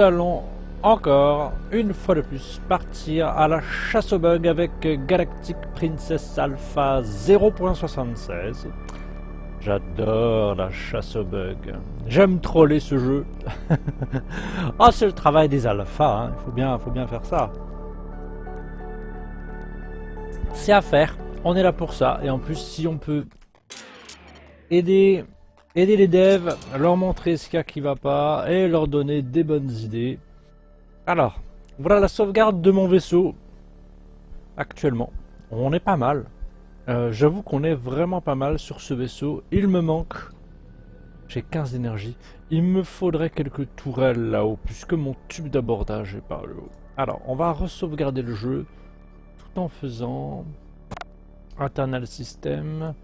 allons encore, une fois de plus, partir à la chasse aux bugs avec Galactic Princess Alpha 0.76. J'adore la chasse aux bugs. J'aime troller ce jeu. Ah, c'est le travail des alphas, hein. Faut bien faire ça. C'est à faire, on est là pour ça. Et en plus, si on peut aider les devs, leur montrer ce qu'il y a qui va pas et leur donner des bonnes idées. Alors, voilà la sauvegarde de mon vaisseau. Actuellement, on est pas mal. J'avoue qu'on est vraiment pas mal sur ce vaisseau. Il me manque... J'ai 15 d'énergie. Il me faudrait quelques tourelles là-haut, puisque mon tube d'abordage est par le haut. Alors, on va re-sauvegarder le jeu, tout en faisant... Internal System,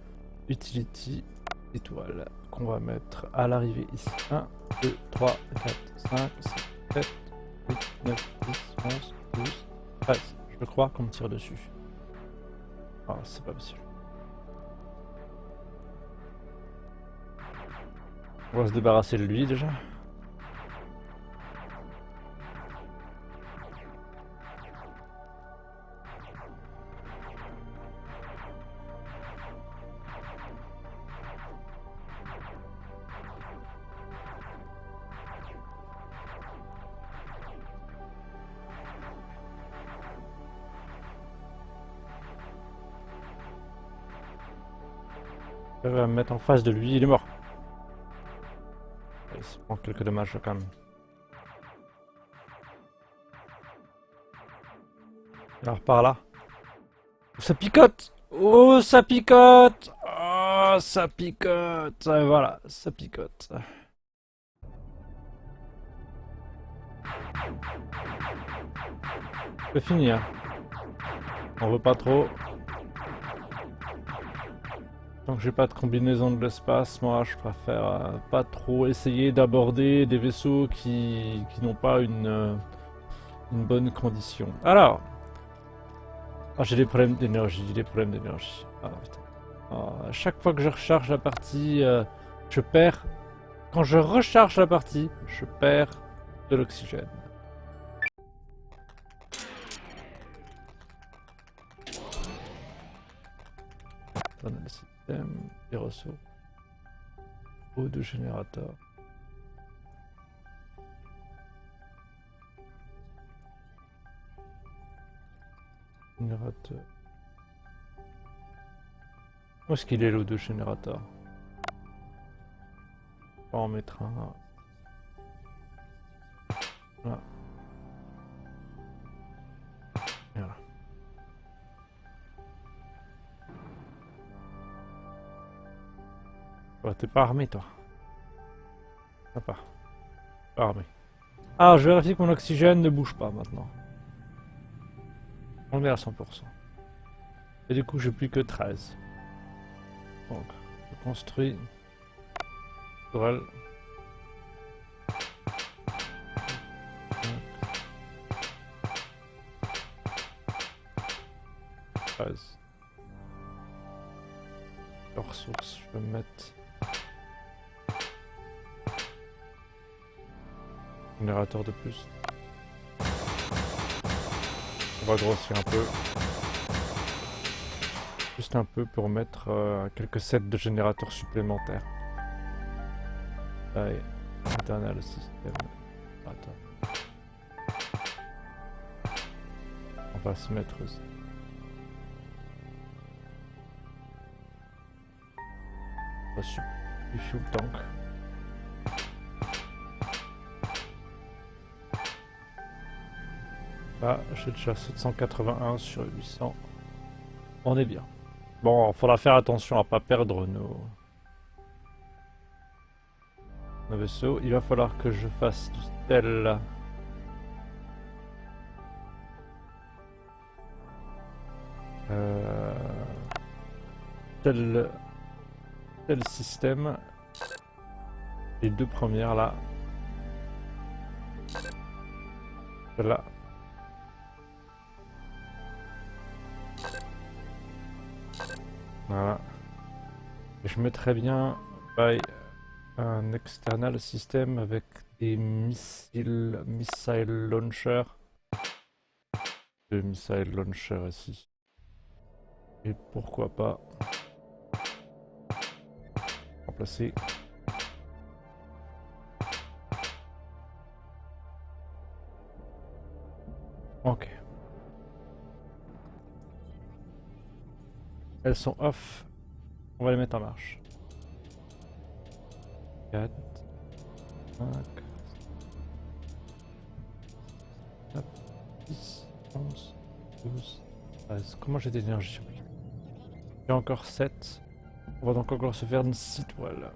Utility, étoile, qu'on va mettre à l'arrivée ici. 1, 2, 3, 4, 5, 6, 7, 8, 9, 10, 11, 12, 13. Je crois qu'on me tire dessus. Ah, c'est pas possible. On va se débarrasser de lui déjà. Je vais me mettre en face de lui, il est mort. Il se prend quelques dommages quand même. Alors par là. Ça picote! Oh, ça picote! Oh, ça picote! Voilà, ça picote. C'est fini, hein. On veut pas trop. Tant que j'ai pas de combinaison de l'espace, moi je préfère pas trop essayer d'aborder des vaisseaux qui n'ont pas une bonne condition. Alors, ah, j'ai des problèmes d'énergie, Ah, putain. Ah, à chaque fois que je recharge la partie, je perds. Quand je recharge la partie, je perds de l'oxygène. Dans le système, des ressources. Eau de générateur. Générateur. Où est-ce qu'il est l'eau de générateur? On va en mettre un. Là. Voilà. Oh, t'es pas armé toi. Pas armé. Ah, je vérifie que mon oxygène ne bouge pas maintenant. On est à 100%. Et du coup, j'ai plus que 13. Donc, je construis. Tourelle. 13. Ressources, je vais me mettre. Générateur de plus. On va grossir un peu. Juste un peu pour mettre quelques sets de générateurs supplémentaires. Allez, internal système. Attends. On va se mettre aussi. On va du fuel tank. Là, j'ai déjà 781 sur 800. On est bien. Bon, il faudra faire attention à pas perdre nos vaisseaux. Il va falloir que je fasse du tel. Tel système. Les deux premières là. Celle-là. Voilà. Et je mettrais bien un external système avec des missile launcher. Deux missile launcher ici. Et pourquoi pas remplacer. Ok. Elles sont off. On va les mettre en marche. 4, 5, 9, 10, 11, 12, 13. Comment j'ai d'énergie? J'ai encore 7. On va donc encore se faire une 6 toiles.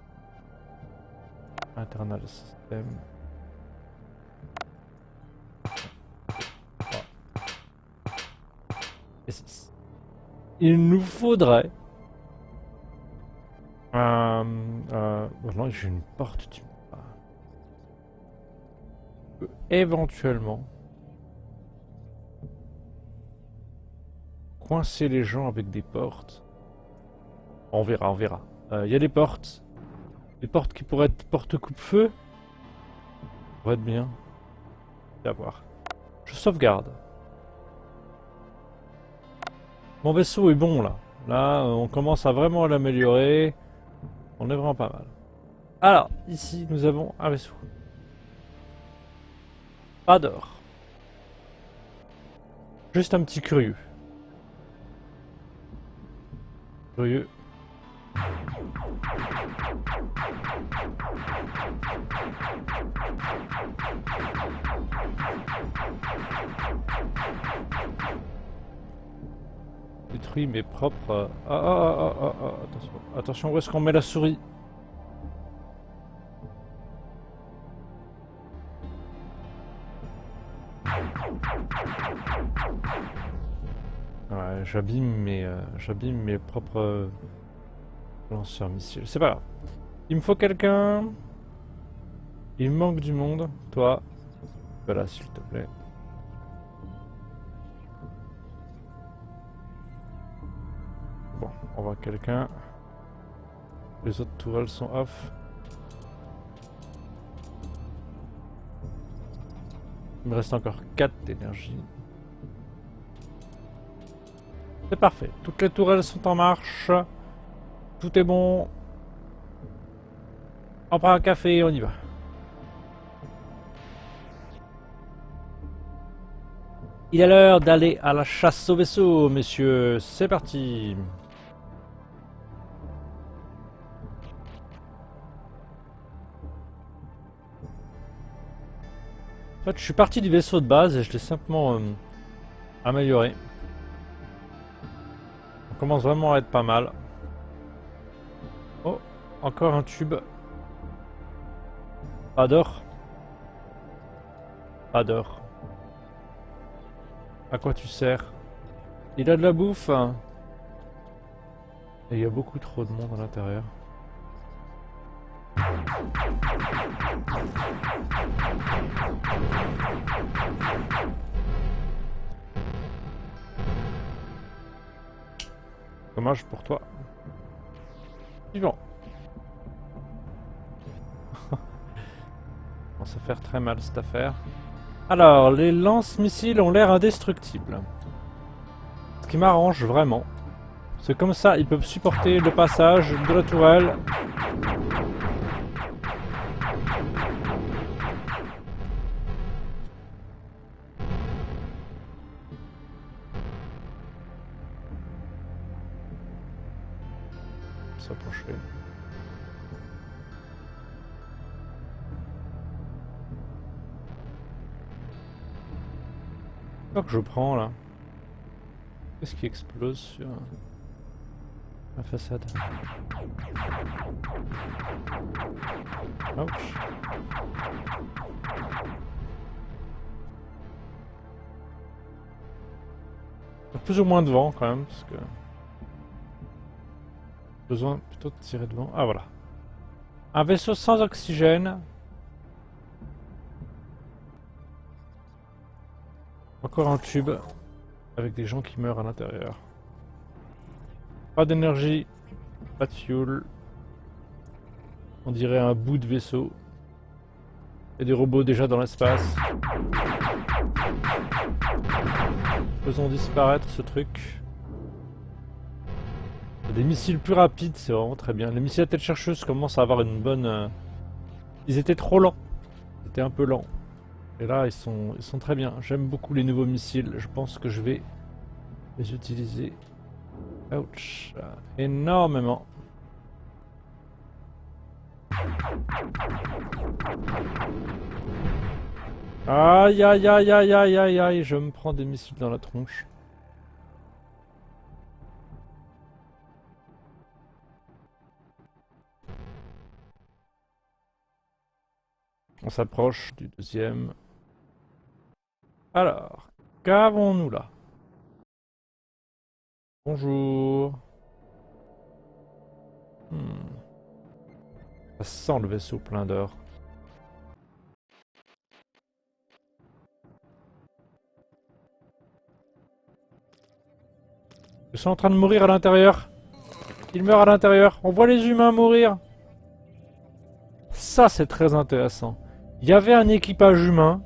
Internal system. Et 6. Il nous faudrait... non, j'ai une porte, tu peux éventuellement coincer les gens avec des portes. On verra, on verra. Il y a des portes. Des portes qui pourraient être porte coupe-feu. Ça pourrait être bien. À voir. Je sauvegarde. Mon vaisseau est bon là. Là, on commence à vraiment l'améliorer. On est vraiment pas mal. Alors, ici, nous avons un vaisseau. Pas d'or. Juste un petit curieux. Curieux. Détruit mes propres... attention. Attention, où est-ce qu'on met la souris? Ouais, j'abîme mes propres lanceurs missiles. C'est pas grave. Il me faut quelqu'un. Il me manque du monde. Toi. Voilà, s'il te plaît. Bon, on va quelqu'un. Les autres tourelles sont off. Il me reste encore 4 d'énergie. C'est parfait. Toutes les tourelles sont en marche. Tout est bon. On prend un café et on y va. Il est l'heure d'aller à la chasse au vaisseau, messieurs. C'est parti. En fait, je suis parti du vaisseau de base et je l'ai simplement amélioré. On commence vraiment à être pas mal. Oh, encore un tube. Pas d'or. Pas d'or. À quoi tu sers? Il a de la bouffe. Et il y a beaucoup trop de monde à l'intérieur. Dommage pour toi. Suivant. On va se faire très mal cette affaire. Alors, les lance-missiles ont l'air indestructibles. Ce qui m'arrange vraiment. C'est comme ça, ils peuvent supporter le passage de la tourelle. S'approcher. Quoi que je prends là? Qu'est-ce qui explose sur la façade? Ouch. Plus ou moins de vent quand même, parce que... besoin plutôt de tirer de vent. Ah voilà. Un vaisseau sans oxygène. Encore un tube. Avec des gens qui meurent à l'intérieur. Pas d'énergie. Pas de fuel. On dirait un bout de vaisseau. y a des robots déjà dans l'espace. Faisons disparaître ce truc. Des missiles plus rapides, c'est vraiment très bien. Les missiles à tête chercheuse commencent à avoir une bonne... Ils étaient trop lents. Ils étaient un peu lents. Et là, ils sont très bien. J'aime beaucoup les nouveaux missiles. Je pense que je vais les utiliser. Ouch. Énormément. Aïe aïe aïe aïe aïe aïe aïe. Je me prends des missiles dans la tronche. On s'approche du deuxième. Alors, qu'avons-nous là? Bonjour. Ça sent le vaisseau plein d'or. Ils sont en train de mourir à l'intérieur. Ils meurent à l'intérieur. On voit les humains mourir. Ça, c'est très intéressant. Il y avait un équipage humain.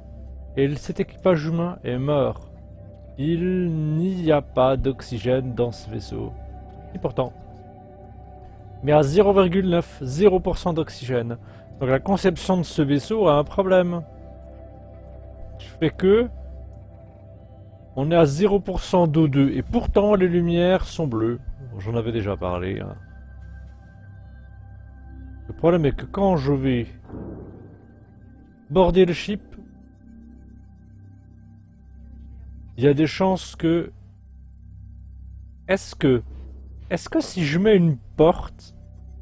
Et cet équipage humain est mort. Il n'y a pas d'oxygène dans ce vaisseau. Et pourtant. Mais à 0,90% d'oxygène. Donc la conception de ce vaisseau a un problème. Tu fais que... On est à 0% d'O2 et pourtant les lumières sont bleues. J'en avais déjà parlé. Hein. Le problème est que quand je vais border le ship, il y a des chances que... Est-ce que si je mets une porte,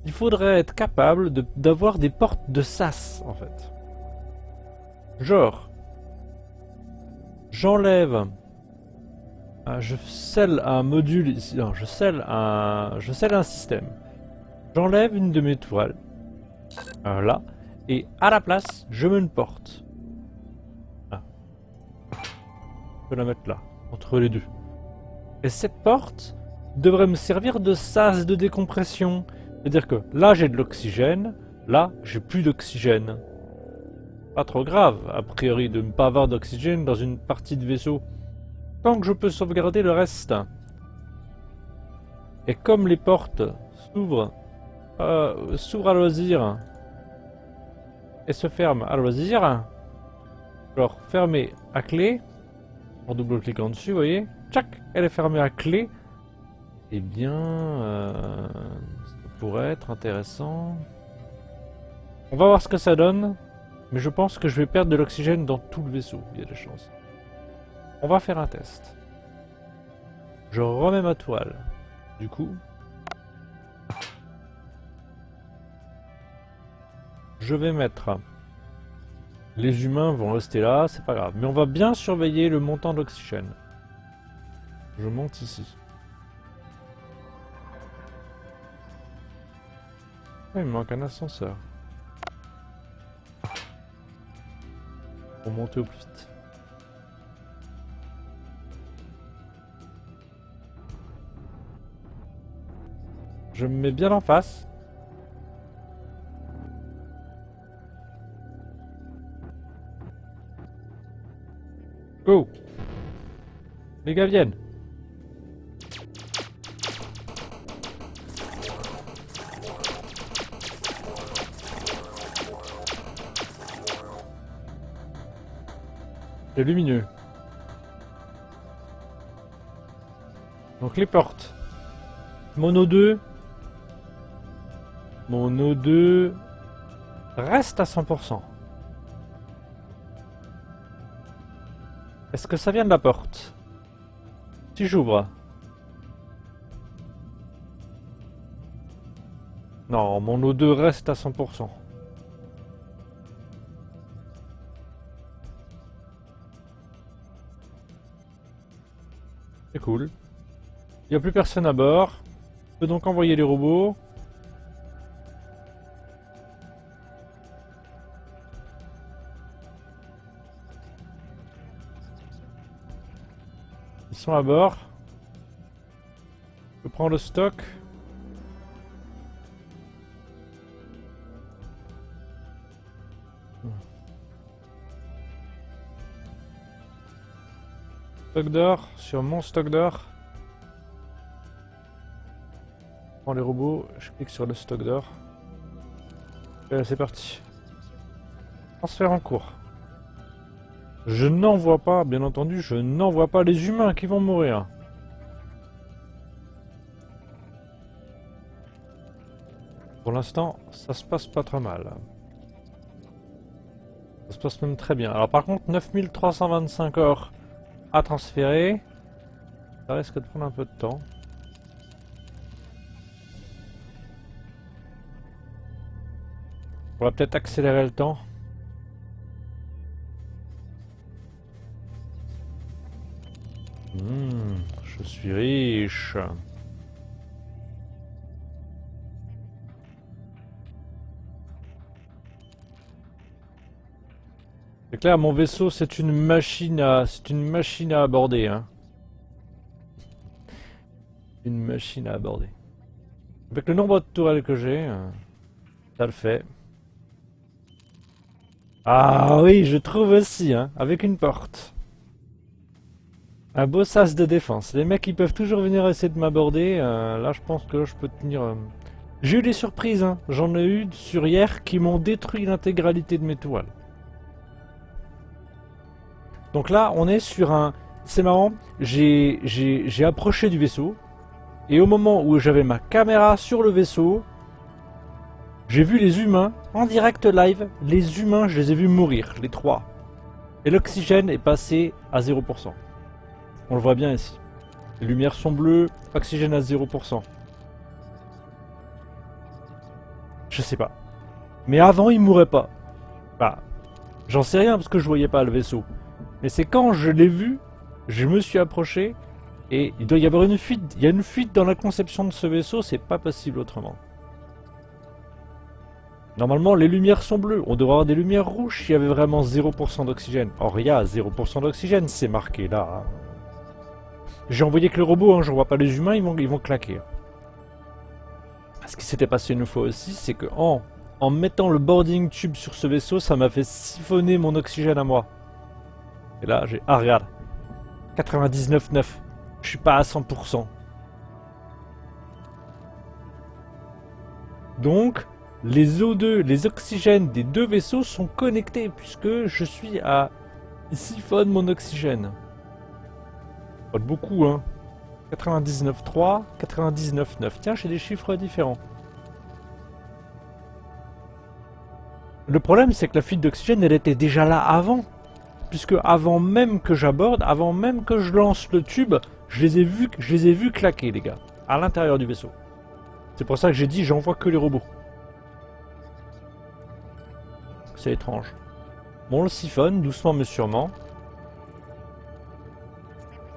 il faudrait être capable d'avoir des portes de sas en fait. Genre, j'enlève... je scelle un module ici. Non, je scelle un système. J'enlève une de mes tourelles. Là. Et à la place, je mets une porte. Là. Je peux la mettre là, entre les deux. Et cette porte devrait me servir de sas de décompression. C'est-à-dire que là, j'ai de l'oxygène. Là, j'ai plus d'oxygène. Pas trop grave, a priori, de ne pas avoir d'oxygène dans une partie de vaisseau. Tant que je peux sauvegarder le reste. Et comme les portes s'ouvrent à loisir et se ferment à loisir, genre fermée à clé, en double-cliquant dessus, vous voyez, tchac, elle est fermée à clé, eh bien, ça pourrait être intéressant. On va voir ce que ça donne, mais je pense que je vais perdre de l'oxygène dans tout le vaisseau, il y a des chances. On va faire un test. Je remets ma toile. Du coup, je vais mettre... Les humains vont rester là, c'est pas grave. Mais on va bien surveiller le montant d'oxygène. Je monte ici. Ah, il me manque un ascenseur. Pour monter au plus vite. Je me mets bien en face. Go! Les gars viennent. C'est lumineux. Donc les portes. Mon O2. Mon O2 reste à 100%. Est-ce que ça vient de la porte? Si j'ouvre. Non, mon O2 reste à 100%. C'est cool. Il n'y a plus personne à bord. Je peux donc envoyer les robots. Ils sont à bord. Je prends le stock. Stock d'or, sur mon stock d'or. Je prends les robots, je clique sur le stock d'or. C'est parti. Transfert en cours. Je n'en vois pas, bien entendu, je n'en vois pas les humains qui vont mourir. Pour l'instant, ça se passe pas trop mal. Ça se passe même très bien. Alors par contre, 9325 or à transférer. Ça risque de prendre un peu de temps. On va peut-être accélérer le temps. Je suis riche. C'est clair, mon vaisseau, c'est une machine à aborder, hein. Une machine à aborder. Avec le nombre de tourelles que j'ai, ça le fait. Ah oui, je trouve aussi, hein, avec une porte. Un beau sas de défense. Les mecs, ils peuvent toujours venir essayer de m'aborder. Là, je pense que là, je peux tenir... J'ai eu des surprises, hein. J'en ai eu sur hier qui m'ont détruit l'intégralité de mes tourelles. Donc là, on est sur un... C'est marrant, j'ai approché du vaisseau. Et au moment où j'avais ma caméra sur le vaisseau, j'ai vu les humains, en direct live, les humains, je les ai vus mourir, les 3. Et l'oxygène est passé à 0%. On le voit bien ici. Les lumières sont bleues, oxygène à 0%. Je sais pas. Mais avant, il mourait pas. Bah, j'en sais rien parce que je voyais pas le vaisseau. Mais c'est quand je l'ai vu, je me suis approché, et il doit y avoir une fuite. Il y a une fuite dans la conception de ce vaisseau, c'est pas possible autrement. Normalement, les lumières sont bleues. On devrait avoir des lumières rouges s'il y avait vraiment 0% d'oxygène. Or, il y a 0% d'oxygène, c'est marqué là. J'ai envoyé que le robot, hein, je vois pas les humains, ils vont claquer. Ce qui s'était passé une fois aussi, c'est que en mettant le boarding tube sur ce vaisseau, ça m'a fait siphonner mon oxygène à moi. Et là, j'ai... Ah, regarde. 99,9. Je suis pas à 100%. Donc, les O2, les oxygènes des deux vaisseaux sont connectés, puisque je suis à... Il siphonne mon oxygène. Pas de beaucoup, hein. 99,3, 99,9. Tiens, j'ai des chiffres différents. Le problème, c'est que la fuite d'oxygène, elle était déjà là avant. Puisque avant même que j'aborde, avant même que je lance le tube, je les ai vus claquer, les gars, à l'intérieur du vaisseau. C'est pour ça que j'ai dit, j'envoie que les robots. C'est étrange. Bon, on le siphonne, doucement mais sûrement.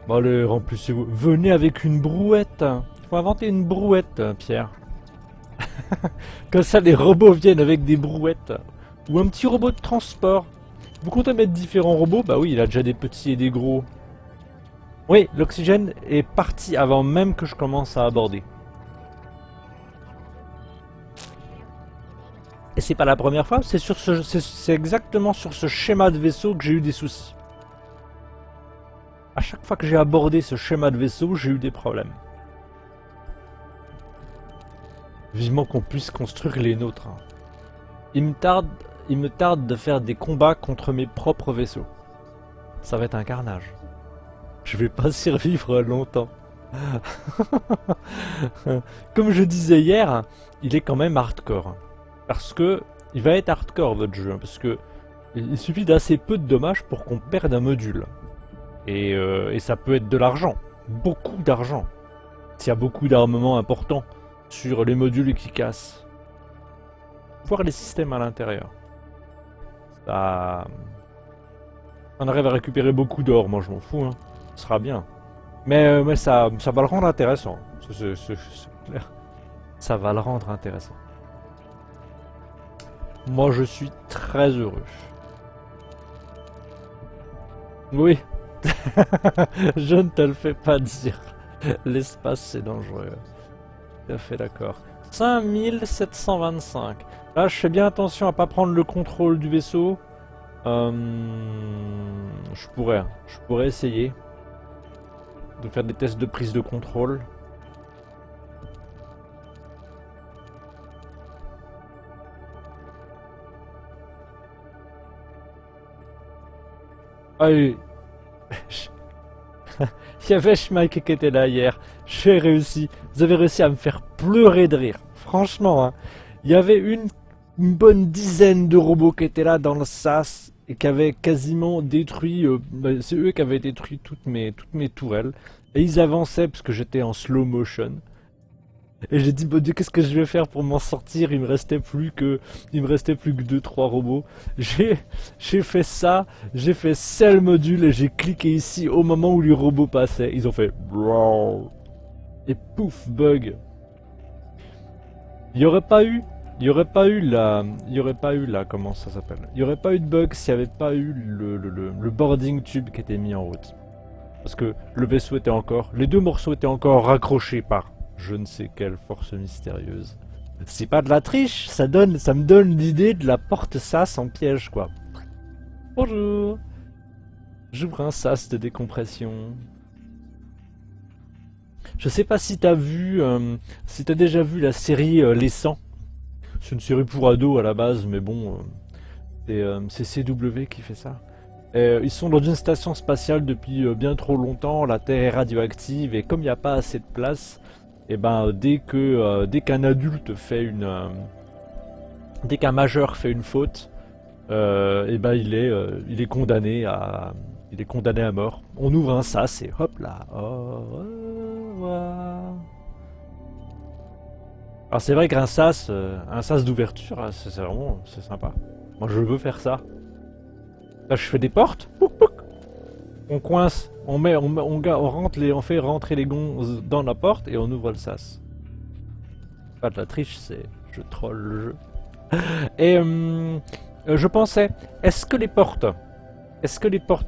Bon, allez, remplissez-vous. Venez avec une brouette. Il faut inventer une brouette, Pierre. Comme ça, les robots viennent avec des brouettes. Ou un petit robot de transport. Vous comptez mettre différents robots? Bah oui, il a déjà des petits et des gros. Oui, l'oxygène est parti avant même que je commence à aborder. Et c'est pas la première fois, c'est exactement sur ce schéma de vaisseau que j'ai eu des soucis. À chaque fois que j'ai abordé ce schéma de vaisseau, j'ai eu des problèmes. Vivement qu'on puisse construire les nôtres. Hein. Il me tarde de faire des combats contre mes propres vaisseaux. Ça va être un carnage. Je vais pas survivre longtemps. Comme je disais hier, il est quand même hardcore. Parce que il va être hardcore votre jeu. Parce que il suffit d'assez peu de dommages pour qu'on perde un module. Et ça peut être de l'argent. Beaucoup d'argent. S'il y a beaucoup d'armements importants sur les modules qui cassent. Voir les systèmes à l'intérieur. Ça... On arrive à récupérer beaucoup d'or, moi je m'en fous, hein. Ce sera bien. Mais ça va le rendre intéressant. C'est clair. Ça va le rendre intéressant. Moi je suis très heureux. Oui. Je ne te le fais pas dire. L'espace c'est dangereux. Tout à fait d'accord. 5725. Là, je fais bien attention à pas prendre le contrôle du vaisseau. Je pourrais essayer. de faire des tests de prise de contrôle. Ah oui. Il y avait Schmike qui était là hier. J'ai réussi. Vous avez réussi à me faire pleurer de rire. Franchement, hein. Il y avait une bonne dizaine de robots qui étaient là dans le sas et qui avaient quasiment détruit. C'est eux qui avaient détruit toutes mes tourelles. Et ils avançaient parce que j'étais en slow motion. Et j'ai dit, bon Dieu, qu'est-ce que je vais faire pour m'en sortir? Il me restait plus que 2-3 robots. J'ai fait ça, j'ai fait cell module et j'ai cliqué ici au moment où les robots passaient. Ils ont fait brawl. Et pouf, bug. Il y aurait pas eu, comment ça s'appelle? Il y aurait pas eu de bug s'il n'y avait pas eu le boarding tube qui était mis en route. Parce que le vaisseau était encore, les deux morceaux étaient encore raccrochés par je ne sais quelle force mystérieuse. C'est pas de la triche, ça me donne l'idée de la porte sas en piège, quoi. Bonjour. J'ouvre un sas de décompression. Je sais pas si t'as vu, si t'as déjà vu la série Les 100. C'est une série pour ados à la base, mais bon, c'est CW qui fait ça. Ils sont dans une station spatiale depuis bien trop longtemps, la Terre est radioactive, et comme il n'y a pas assez de place, et ben dès qu'un adulte fait dès qu'un majeur fait une faute, et ben il est condamné à mort. On ouvre un sas et hop là. Au revoir. Alors c'est vrai qu'un sas d'ouverture, c'est sympa. Moi je veux faire ça. Là je fais des portes. Pouc, pouc. On coince, on fait rentrer les gonds dans la porte et on ouvre le sas. Pas de la triche, c'est je troll le jeu. Et je pensais, est-ce que les portes,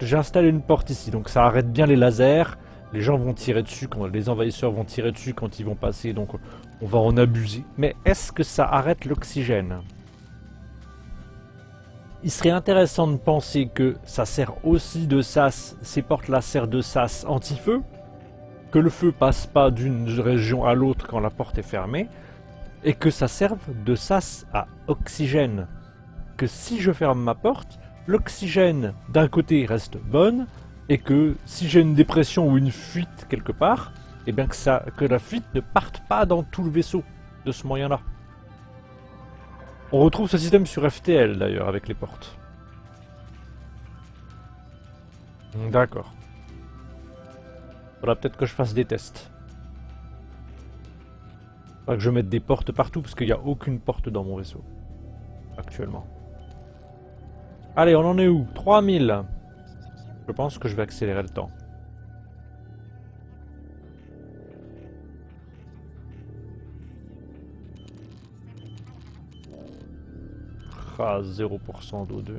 j'ai installé une porte ici, donc ça arrête bien les lasers. Les gens vont tirer dessus, les envahisseurs vont tirer dessus quand ils vont passer, donc on va en abuser. Mais est-ce que ça arrête l'oxygène? Il serait intéressant de penser que ça sert aussi de sas, ces portes-là servent de sas anti-feu, que le feu passe pas d'une région à l'autre quand la porte est fermée, et que ça serve de sas à oxygène. Que si je ferme ma porte, l'oxygène d'un côté reste bonne, et que si j'ai une dépression ou une fuite quelque part, et bien que la fuite ne parte pas dans tout le vaisseau de ce moyen-là. On retrouve ce système sur FTL d'ailleurs avec les portes. D'accord. Faudra peut-être que je fasse des tests. Faudra que je mette des portes partout parce qu'il n'y a aucune porte dans mon vaisseau. Actuellement. Allez, on en est où? 3000. Je pense que je vais accélérer le temps. Ah, 0% d'O2.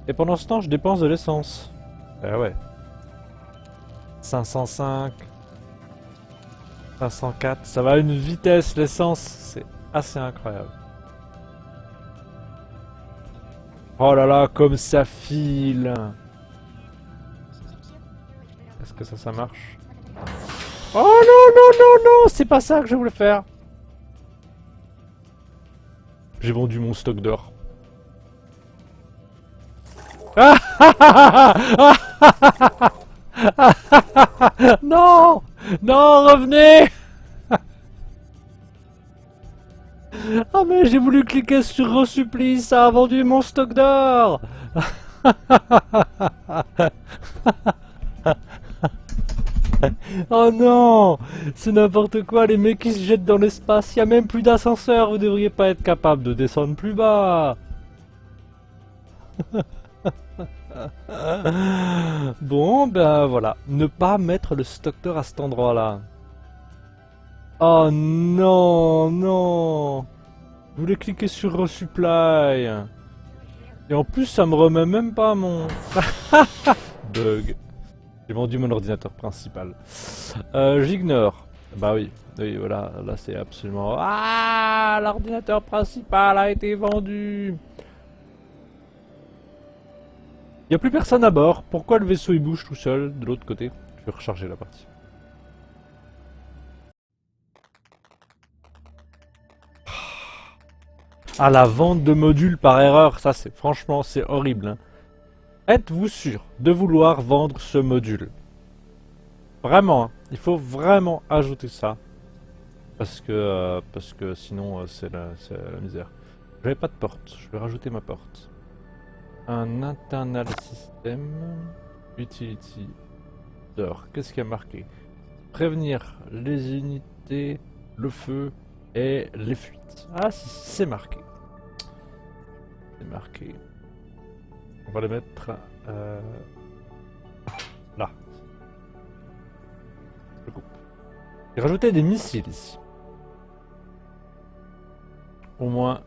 Et pendant ce temps, je dépense de l'essence. Eh ouais. 505. 504. Ça va à une vitesse, l'essence. C'est assez incroyable. Oh là là, comme ça file. Est-ce que ça marche? Oh non, non, non, non! C'est pas ça que je voulais faire. J'ai vendu mon stock d'or. Non! Non, revenez! Ah mais j'ai voulu cliquer sur Resupplice, ça a vendu mon stock d'or! Oh non! C'est n'importe quoi, les mecs qui se jettent dans l'espace, il n'y a même plus d'ascenseur, vous devriez pas être capable de descendre plus bas! Bon, ben voilà, ne pas mettre le stock d'or à cet endroit-là. Oh non, non! Je voulais cliquer sur Resupply. Et en plus, ça me remet même pas mon... Bug. J'ai vendu mon ordinateur principal. J'ignore. Bah oui, oui, voilà, là c'est absolument... Ah, l'ordinateur principal a été vendu. Il n'y a plus personne à bord. Pourquoi le vaisseau il bouge tout seul de l'autre côté? Je vais recharger la partie. Ah, la vente de modules par erreur, ça c'est franchement c'est horrible. Hein. Êtes-vous sûr de vouloir vendre ce module? Vraiment, hein, il faut vraiment ajouter ça. Parce que sinon c'est la misère. J'avais pas de porte, je vais rajouter ma porte. Un internal system utility door. Qu'est-ce qui a marqué? Prévenir les unités, le feu et les fuites. Ah, c'est marqué. C'est marqué. On va le mettre là. Je coupe. J'ai rajouté des missiles ici. Au moins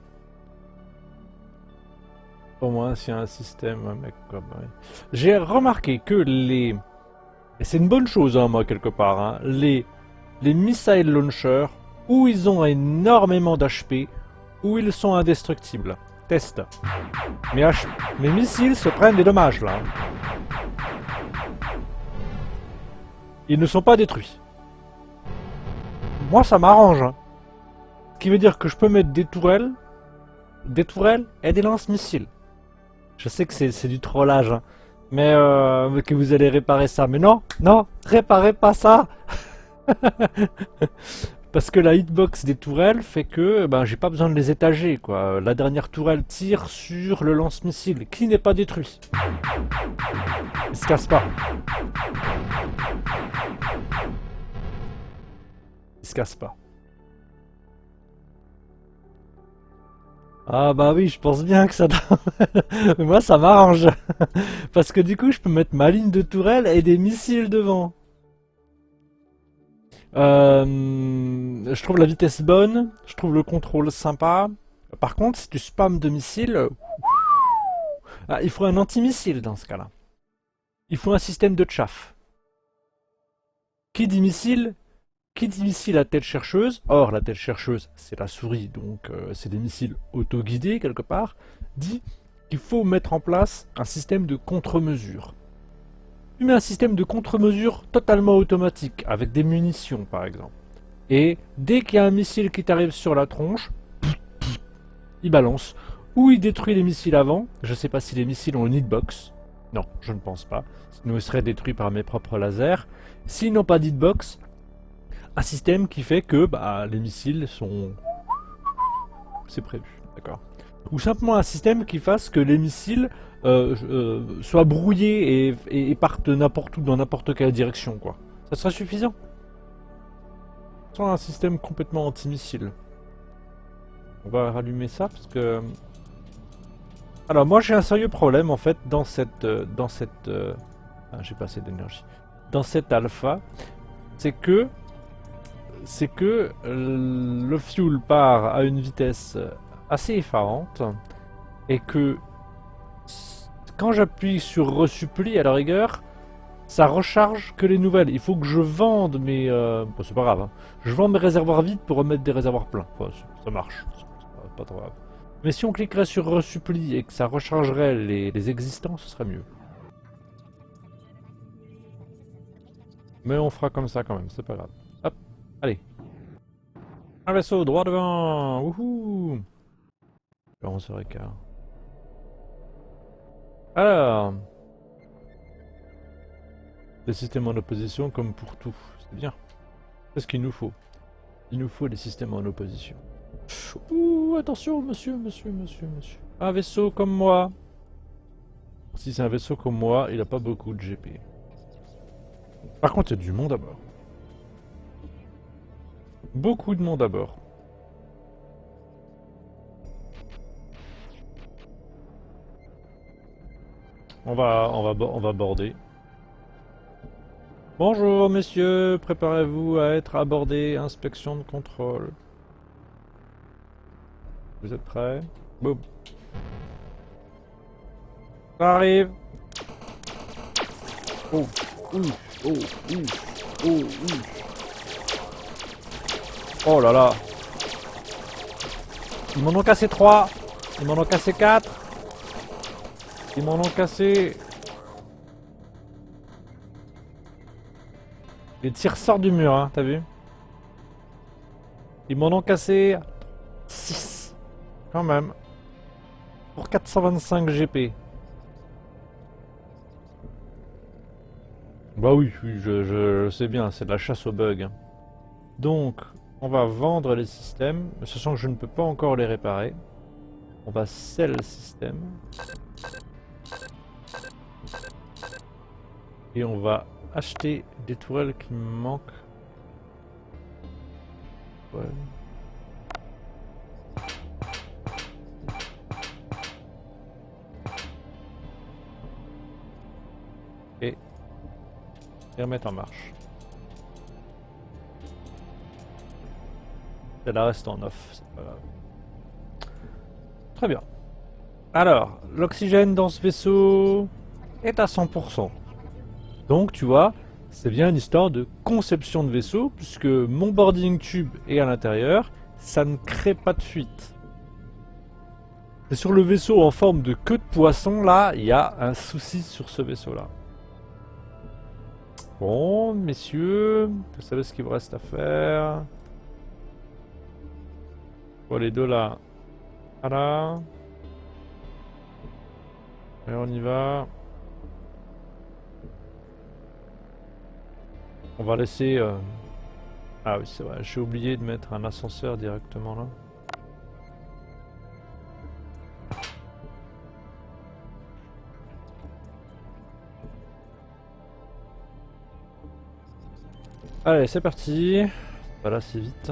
s'il y a un système, un mec comme... Ouais. J'ai remarqué que les... Et c'est une bonne chose, hein, moi, quelque part. Hein, les missile launchers, où ils ont énormément d'HP, où ils sont indestructibles. Test. Mes missiles se prennent des dommages, là. Ils ne sont pas détruits. Moi, ça m'arrange. Hein. Ce qui veut dire que je peux mettre des tourelles et des lance-missiles. Je sais que c'est du trollage, hein, mais que vous allez réparer ça. Mais non, non, réparez pas ça. Parce que la hitbox des tourelles fait que ben, j'ai pas besoin de les étager, quoi. La dernière tourelle tire sur le lance-missile, qui n'est pas détruit. Il se casse pas. Il se casse pas. Ah bah oui, je pense bien que ça... Mais moi, ça m'arrange. Parce que du coup, je peux mettre ma ligne de tourelle et des missiles devant. Je trouve la vitesse bonne. Je trouve le contrôle sympa. Par contre, si tu spams de missiles... Ah, il faut un anti-missile dans ce cas-là. Il faut un système de chaff. Qui dit missile à tête chercheuse, or la tête chercheuse c'est la souris, donc c'est des missiles auto-guidés quelque part, dit qu'il faut mettre en place un système de contre-mesure. Tu mets un système de contre-mesure totalement automatique, avec des munitions par exemple. Et dès qu'il y a un missile qui t'arrive sur la tronche, il balance. Ou il détruit les missiles avant, je sais pas si les missiles ont une hitbox. Non, je ne pense pas. Sinon ils seraient détruits par mes propres lasers. S'ils n'ont pas d'hitbox, un système qui fait que bah, les missiles sont... C'est prévu, d'accord. Ou simplement un système qui fasse que les missiles soient brouillés et partent n'importe où, dans n'importe quelle direction, quoi. Ça serait suffisant. Sans un système complètement anti-missile. On va rallumer ça parce que... Alors moi j'ai un sérieux problème en fait dans cette... Ah, j'ai pas assez d'énergie. Dans cette alpha, c'est que le fuel part à une vitesse assez effarante et que quand j'appuie sur resupply à la rigueur, ça recharge que les nouvelles. Il faut que je vende mes... Bon, c'est pas grave, hein. Je vends mes réservoirs vides pour remettre des réservoirs pleins. Enfin, ça marche, c'est pas trop grave. Mais si on cliquerait sur resupply et que ça rechargerait les existants, ce serait mieux. Mais on fera comme ça quand même, c'est pas grave. Hop, allez. Un vaisseau, droit devant. Wouhou. 11h15. Alors. Des systèmes en opposition comme pour tout. C'est bien. C'est ce qu'il nous faut. Il nous faut des systèmes en opposition. Ouh, attention, monsieur. Un vaisseau comme moi. Si c'est un vaisseau comme moi, il a pas beaucoup de GP. Par contre, il y a du monde à bord. Beaucoup de monde à bord. On va border. Bonjour messieurs, préparez-vous à être abordés, inspection de contrôle. Vous êtes prêts? Boum. Ça arrive. Oh, oh là là. Ils m'en ont cassé 3. Ils m'en ont cassé 4. Ils m'en ont cassé Les tirs sortent du mur, hein, t'as vu? Ils m'en ont cassé 6. Quand même. Pour 425 GP. Bah oui, oui, je sais bien, c'est de la chasse aux bugs. Hein. Donc, on va vendre les systèmes, sachant que je ne peux pas encore les réparer. On va sell le système. Et on va acheter des tourelles qui me manquent. Ouais. Et remettre en marche. Celle-là reste en off, c'est pas grave. Très bien. Alors, l'oxygène dans ce vaisseau est à 100%. Donc, tu vois, c'est bien une histoire de conception de vaisseau, puisque mon boarding tube est à l'intérieur, ça ne crée pas de fuite. Et sur le vaisseau en forme de queue de poisson, là, il y a un souci sur ce vaisseau-là. Bon, messieurs, vous savez ce qu'il vous reste à faire. Bon, les deux là. Voilà. Et on y va. On va laisser... Ah oui, c'est vrai, j'ai oublié de mettre un ascenseur directement là. Allez, c'est parti. Voilà, c'est vite.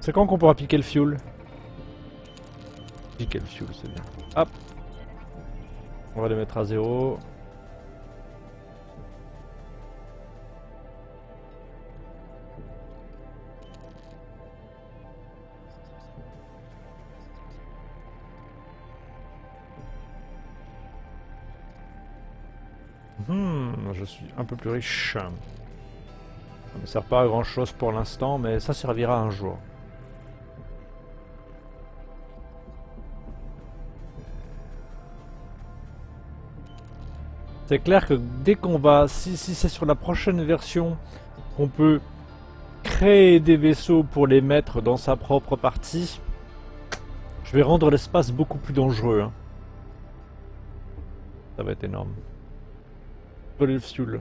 C'est quand qu'on pourra piquer le fuel? Piquer le fuel, c'est bien. Hop. On va les mettre à 0. Je suis un peu plus riche. Ça ne sert pas à grand chose pour l'instant, mais ça servira un jour. C'est clair que dès qu'on va, si c'est sur la prochaine version, qu'on peut créer des vaisseaux pour les mettre dans sa propre partie, je vais rendre l'espace beaucoup plus dangereux. Hein. Ça va être énorme. Voler le fuel.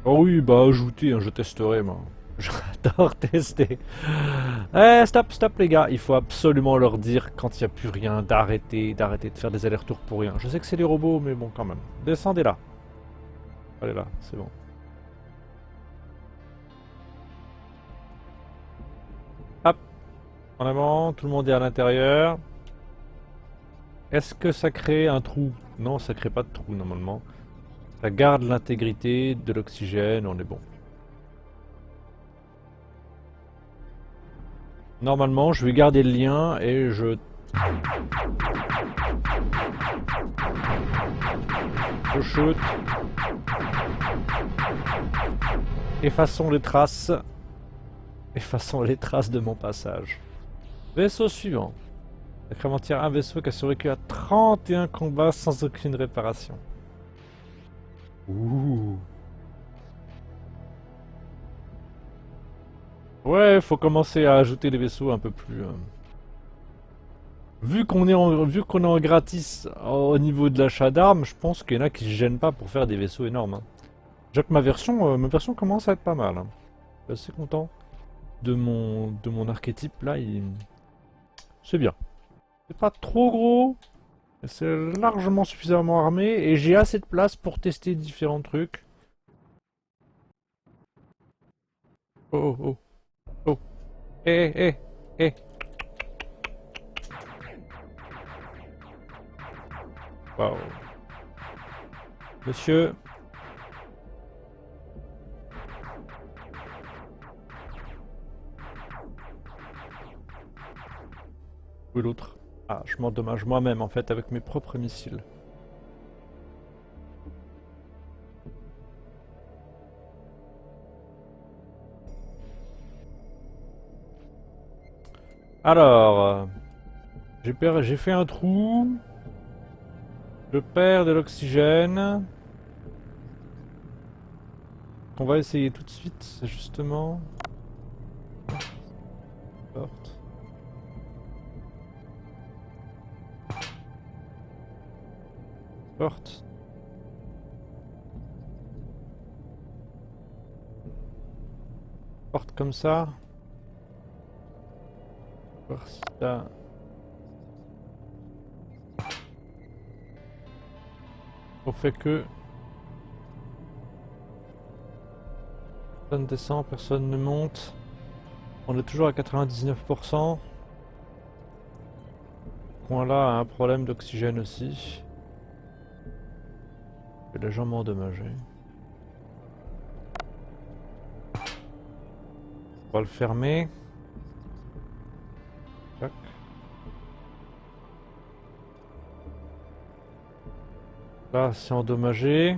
Oh oui, bah ajoutez, hein, je testerai moi. J'adore tester. Stop les gars, il faut absolument leur dire quand il n'y a plus rien d'arrêter de faire des allers-retours pour rien. Je sais que c'est des robots, mais bon quand même. Descendez là. Allez là, c'est bon. Hop. En avant, tout le monde est à l'intérieur. Est-ce que ça crée un trou? Non, ça crée pas de trou normalement. Ça garde l'intégrité de l'oxygène, on est bon. Normalement, je vais garder le lien et je... Je shoot. Effaçons les traces. Effaçons les traces de mon passage. Vaisseau suivant. Sacrementière, un vaisseau qui a survécu à 31 combats sans aucune réparation. Ouh. Ouais, faut commencer à ajouter des vaisseaux un peu plus... Vu qu'on est en gratis au niveau de l'achat d'armes, je pense qu'il y en a qui se gênent pas pour faire des vaisseaux énormes. Hein. Déjà que ma version commence à être pas mal. Hein. Je suis assez content de mon archétype là. C'est bien. C'est pas trop gros. C'est largement suffisamment armé et j'ai assez de place pour tester différents trucs. Oh oh oh. Oh. Eh eh eh. Waouh. Monsieur. Où est l'autre? Ah, je m'endommage moi-même en fait avec mes propres missiles. Alors, j'ai fait un trou. Je perds de l'oxygène. On va essayer tout de suite, justement. Porte. Porte. Porte comme ça. Voir si t'as... On fait que... Personne descend, personne ne monte. On est toujours à 99%. Ce coin-là a un problème d'oxygène aussi. Je vais légèrement endommagé. On va le fermer. Tac. Là, c'est endommagé.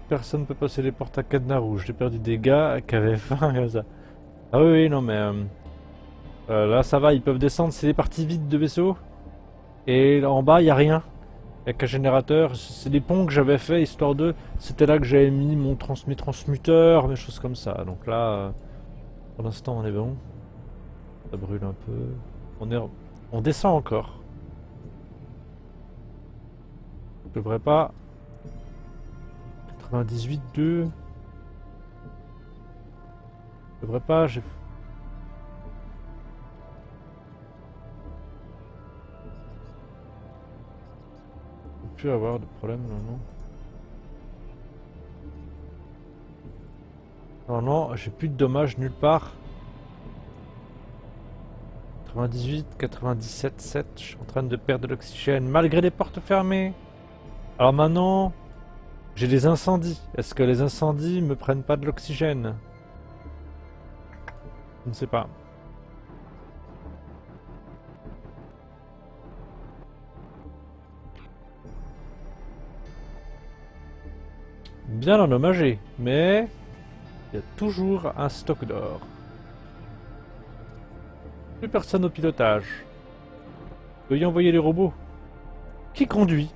Personne ne peut passer les portes à cadenas rouge. J'ai perdu des gars qui avaient faim comme ça. Ah oui, oui, non mais... là, ça va, ils peuvent descendre. C'est des parties vides de vaisseau. Et là, en bas, il n'y a rien. Il n'y a qu'un générateur. C'est des ponts que j'avais fait, histoire de... C'était là que j'avais mis mes transmuteurs, mes choses comme ça. Donc là, pour l'instant, on est bon. Ça brûle un peu. On descend encore. Je devrais pas... 98, 2... Je devrais pas... J'ai... Plus avoir de problème, non. Non, j'ai plus de dommages nulle part. 98, 97, 7, je suis en train de perdre de l'oxygène malgré les portes fermées. Alors maintenant, j'ai des incendies. Est-ce que les incendies me prennent pas de l'oxygène? Je ne sais pas. Bien endommagé, mais il y a toujours un stock d'or. Plus personne au pilotage. Veuillez envoyer les robots. Qui conduit?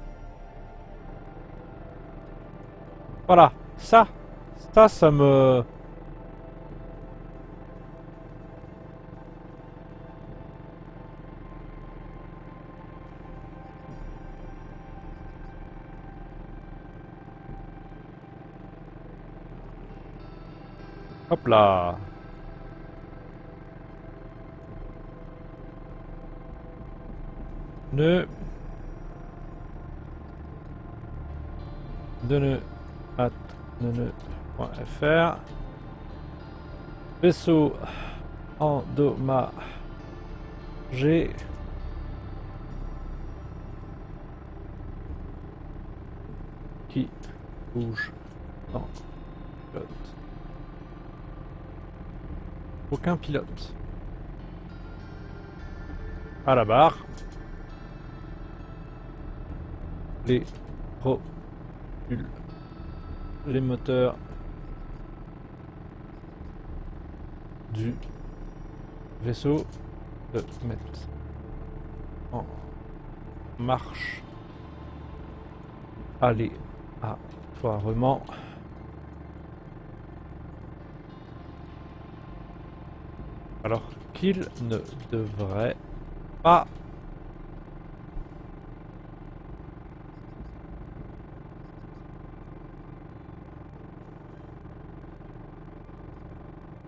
Voilà, ça me... Hop là. Ne .fr vaisseau endommagé qui bouge dans pilote. Aucun pilote. À la barre. Les les moteurs du vaisseau se mettent en marche aléatoirement. Alors qu'il ne devrait pas.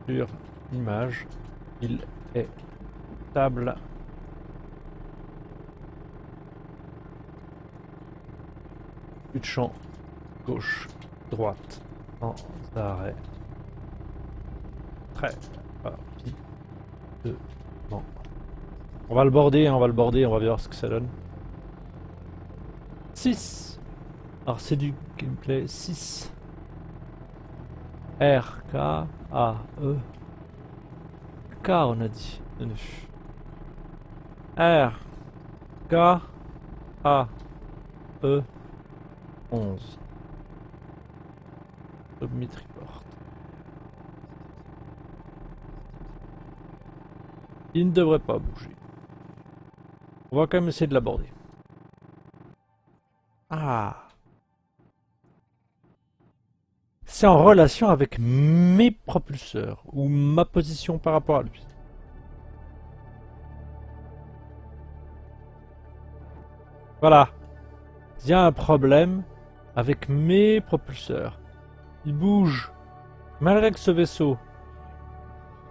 Sur image, il est stable. Plus de champ gauche, droite, sans arrêt. Très rapidement. On va le border, on va voir ce que ça donne. 6. Alors c'est du gameplay 6. R, K, A, E. K on a dit. R, K, A, E, 11. Submit report. Il ne devrait pas bouger. On va quand même essayer de l'aborder. Ah. C'est en relation avec mes propulseurs, ou ma position par rapport à lui. Voilà. Il y a un problème avec mes propulseurs. Il bouge. Malgré que ce vaisseau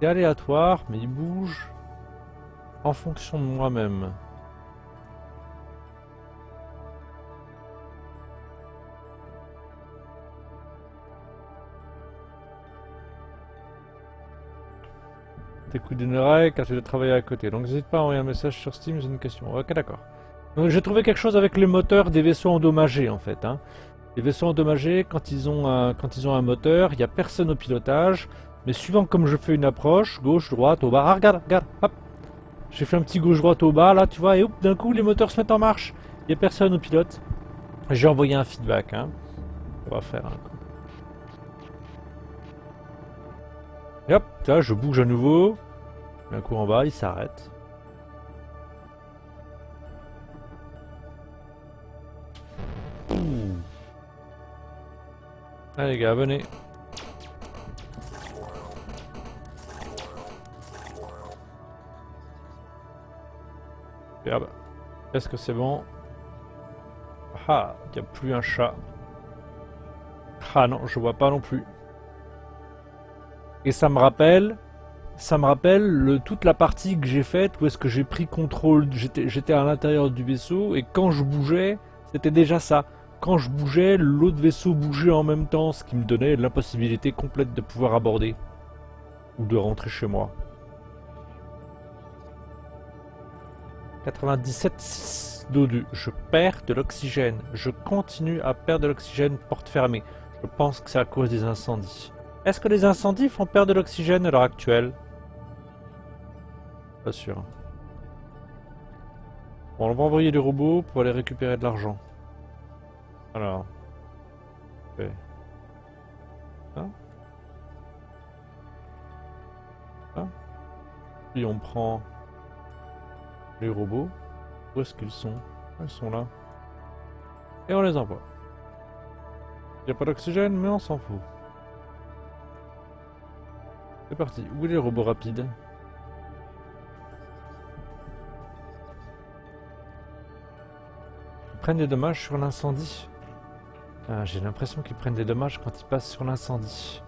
est aléatoire, mais il bouge en fonction de moi-même. T'écoutes d'une oreille car tu dois travailler à côté. Donc n'hésite pas à envoyer un message sur Steam, j'ai une question. Ok, d'accord. Donc j'ai trouvé quelque chose avec les moteurs des vaisseaux endommagés en fait. Hein. Les vaisseaux endommagés, quand ils ont un moteur, il n'y a personne au pilotage. Mais suivant comme je fais une approche, gauche, droite, au bas. Ah, regarde, regarde, hop. J'ai fait un petit gauche-droite au bas là, tu vois, et hop, d'un coup les moteurs se mettent en marche. Il n'y a personne au pilote. J'ai envoyé un feedback. Hein. On va faire un coup. Et hop, là je bouge à nouveau. Un coup en bas, il s'arrête. Allez les gars, venez. Regarde. Est-ce que c'est bon? Ah, il n'y a plus un chat. Ah non, je vois pas non plus. Et ça me rappelle toute la partie que j'ai faite où est-ce que j'ai pris contrôle, j'étais à l'intérieur du vaisseau et quand je bougeais, c'était déjà ça. Quand je bougeais, l'autre vaisseau bougeait en même temps, ce qui me donnait l'impossibilité complète de pouvoir aborder. Ou de rentrer chez moi. 97,6 d'O2. Je perds de l'oxygène. Je continue à perdre de l'oxygène, porte fermée. Je pense que c'est à cause des incendies. Est-ce que les incendies font perdre de l'oxygène à l'heure actuelle? Pas sûr. Bon, on va envoyer des robots pour aller récupérer de l'argent. Alors. Ok. Hein? Hein? Puis on prend les robots. Où est-ce qu'ils sont? Ils sont là. Et on les envoie. Il n'y a pas d'oxygène, mais on s'en fout. C'est parti. Où est les robots rapides? Ils prennent des dommages sur l'incendie. Ah, j'ai l'impression qu'ils prennent des dommages quand ils passent sur l'incendie.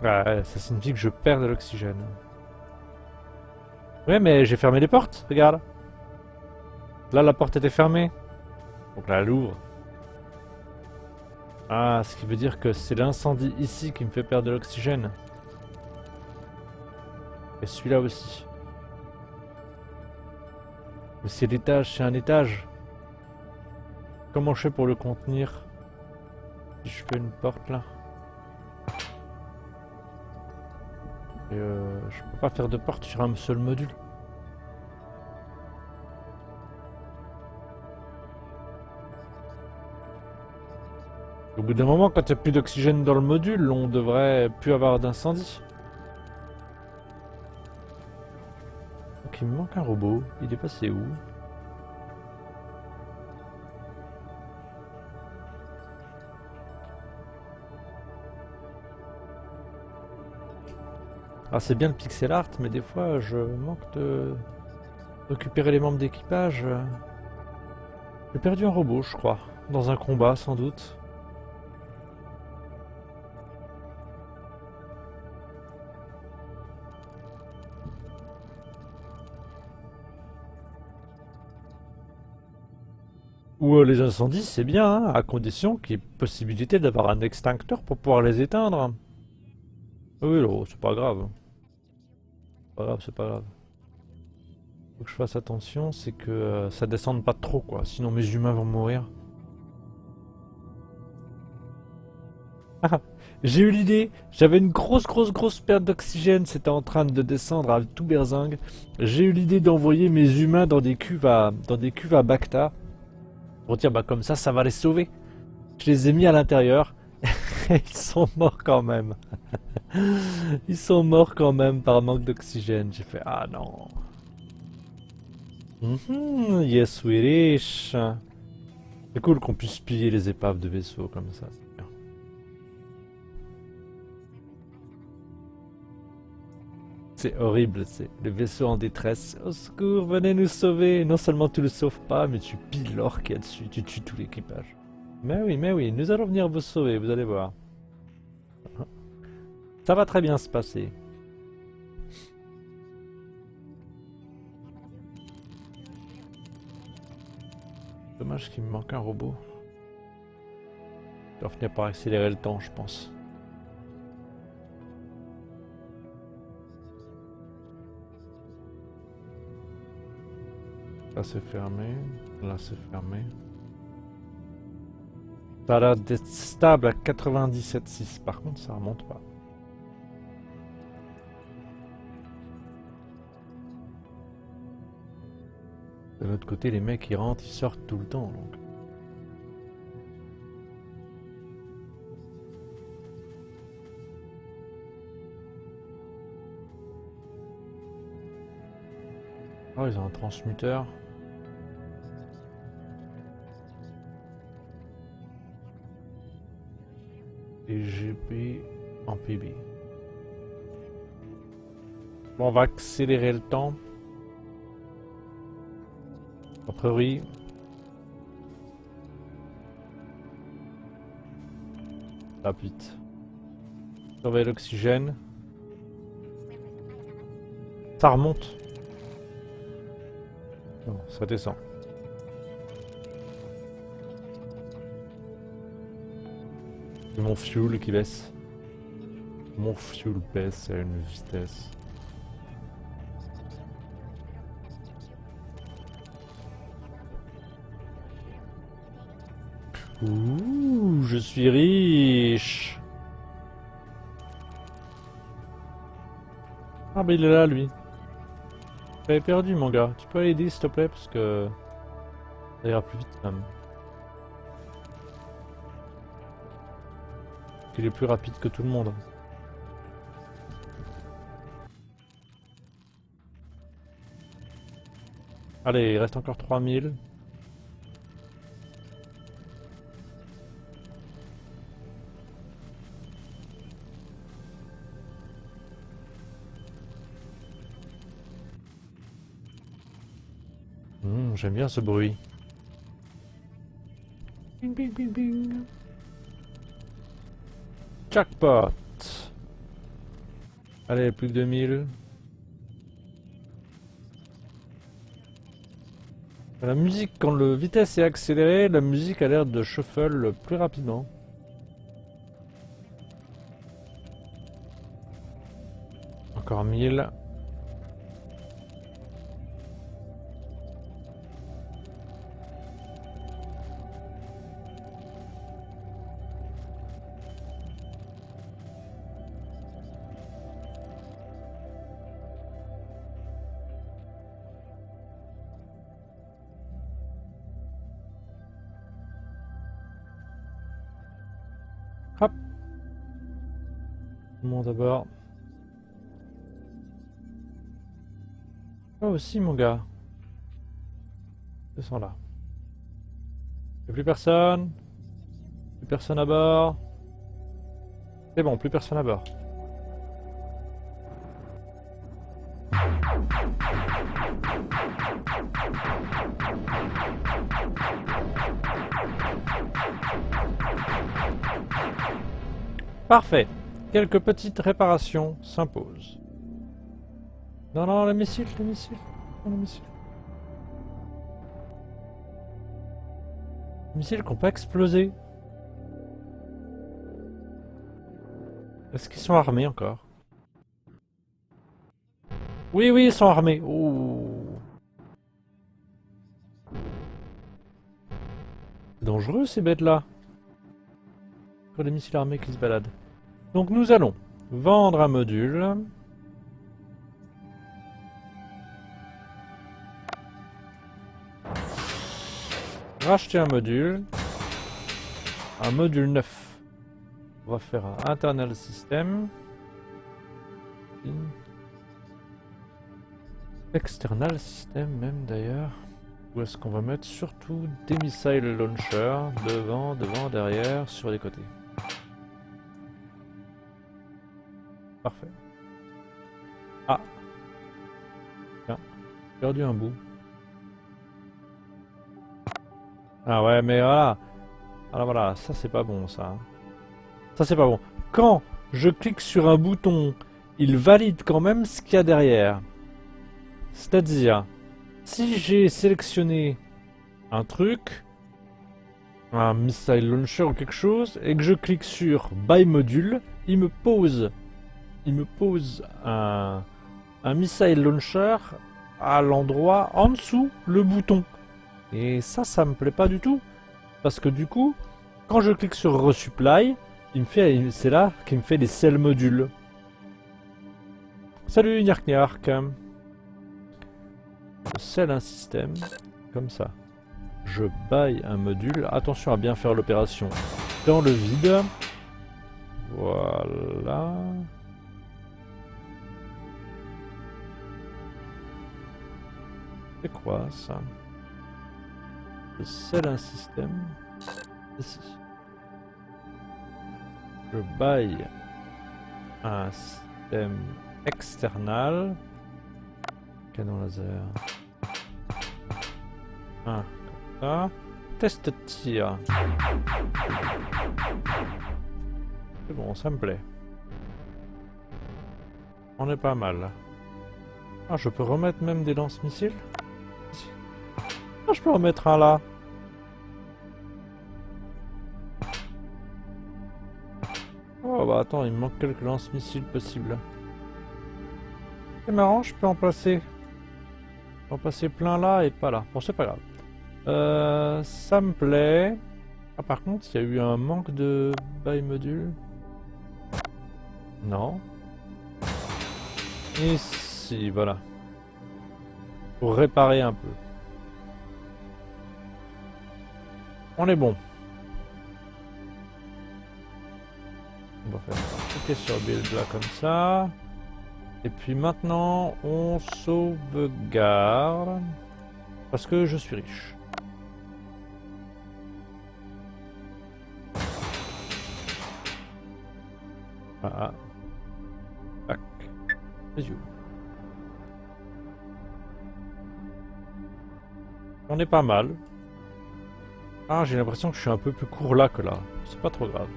Ouais, ça signifie que je perds de l'oxygène. Ouais, mais j'ai fermé les portes, regarde. Là, la porte était fermée. Donc là, elle ouvre. Ah, ce qui veut dire que c'est l'incendie ici qui me fait perdre de l'oxygène. Et celui-là aussi. Mais c'est l'étage, c'est un étage. Comment je fais pour le contenir? Si je fais une porte là. Et je peux pas faire de porte sur un seul module. Au bout d'un moment, quand il n'y a plus d'oxygène dans le module, on devrait plus avoir d'incendie. Donc il me manque un robot. Il est passé où? Ah, c'est bien le pixel art, mais des fois je manque de récupérer les membres d'équipage. J'ai perdu un robot, je crois. Dans un combat, sans doute. Ou les incendies, c'est bien, hein, à condition qu'il y ait possibilité d'avoir un extincteur pour pouvoir les éteindre. Oui, non, c'est pas grave. C'est pas grave, c'est pas grave. Faut que je fasse attention, c'est que ça descende pas trop, quoi. Sinon mes humains vont mourir. Ah, j'ai eu l'idée. J'avais une grosse perte d'oxygène. C'était en train de descendre à tout berzingue. J'ai eu l'idée d'envoyer mes humains dans des cuves à Bacta. Pour dire, bah comme ça va les sauver. Je les ai mis à l'intérieur. Ils sont morts quand même. Ils sont morts quand même par manque d'oxygène. J'ai fait ah non. Yes, we riche. C'est cool qu'on puisse piller les épaves de vaisseaux comme ça. C'est bien. C'est horrible, c'est le vaisseau en détresse. Au secours, venez nous sauver. Non seulement tu le sauves pas, mais tu pilles l'or qu'il y a dessus. Tu tues tout l'équipage. Mais oui, nous allons venir vous sauver, vous allez voir. Ça va très bien se passer. Dommage qu'il me manque un robot. Je dois finir par accélérer le temps, je pense. Là c'est fermé, là c'est fermé. Ça a l'air d'être stable à 97,6. Par contre, ça remonte pas. De l'autre côté, les mecs ils rentrent, ils sortent tout le temps. Donc. Oh, ils ont un transmuteur. Et GP en PB. Bon, on va accélérer le temps. A priori. Hop, vite. Surveille l'oxygène. Ça remonte. Non, ça descend. C'est mon fuel qui baisse. Mon fuel baisse à une vitesse. Ouh, je suis riche. Ah bah il est là lui. J'avais perdu mon gars. Tu peux l'aider s'il te plaît parce que ça ira plus vite même. Il est plus rapide que tout le monde. Allez, il reste encore 3000. J'aime bien ce bruit. Bing bing bing bing. Jackpot. Allez, plus que 2000. La musique, quand le vitesse est accélérée, la musique a l'air de shuffle plus rapidement. Encore 1000. Hop. Bon d'abord. Toi aussi mon gars. Descends là. Y'a plus personne. Plus personne à bord. C'est bon, plus personne à bord. Parfait. Quelques petites réparations s'imposent. Non, non, les missiles, les missiles. Non, les missiles. Les missiles qui n'ont pas explosé. Est-ce qu'ils sont armés encore? Oui, oui, ils sont armés. Oh. C'est dangereux ces bêtes-là. Encore des missiles armés qui se baladent. Donc nous allons vendre un module. Racheter un module. Un module neuf. On va faire un internal system. External system même d'ailleurs. Où est-ce qu'on va mettre surtout des missile launchers devant, derrière, sur les côtés. Parfait. Ah. Tiens, j'ai perdu un bout. Ah ouais, mais voilà. Alors voilà, ça c'est pas bon ça. Ça c'est pas bon. Quand je clique sur un bouton, il valide quand même ce qu'il y a derrière. C'est-à-dire, si j'ai sélectionné un truc, un missile launcher ou quelque chose, et que je clique sur Buy Module, il me pose un missile launcher à l'endroit en dessous le bouton. Et ça me plaît pas du tout. Parce que du coup, quand je clique sur Resupply, c'est là qu'il me fait des cell modules. Salut Nyark Nyark. Je scelle un système, comme ça. Je buy un module. Attention à bien faire l'opération dans le vide. Voilà. C'est quoi ça? Je scelle un système. Ici. Je buy un système external. Canon laser. Un comme ça. Test tir. C'est bon, ça me plaît. On est pas mal. Ah, je peux remettre même des lance-missiles? Ah, je peux en mettre un là. Oh bah attends, il me manque quelques lance-missiles possibles. C'est marrant, je peux en placer. En passer plein là et pas là. Bon, c'est pas grave. Ça me plaît. Ah, par contre, il y a eu un manque de buy module. Non. Ici, voilà. Pour réparer un peu. On est bon. On va faire cliquer sur build là comme ça. Et puis maintenant, on sauvegarde. Parce que je suis riche. Ah. Tac. Les yeux. On est pas mal. Ah, j'ai l'impression que je suis un peu plus court là que là. C'est pas trop grave.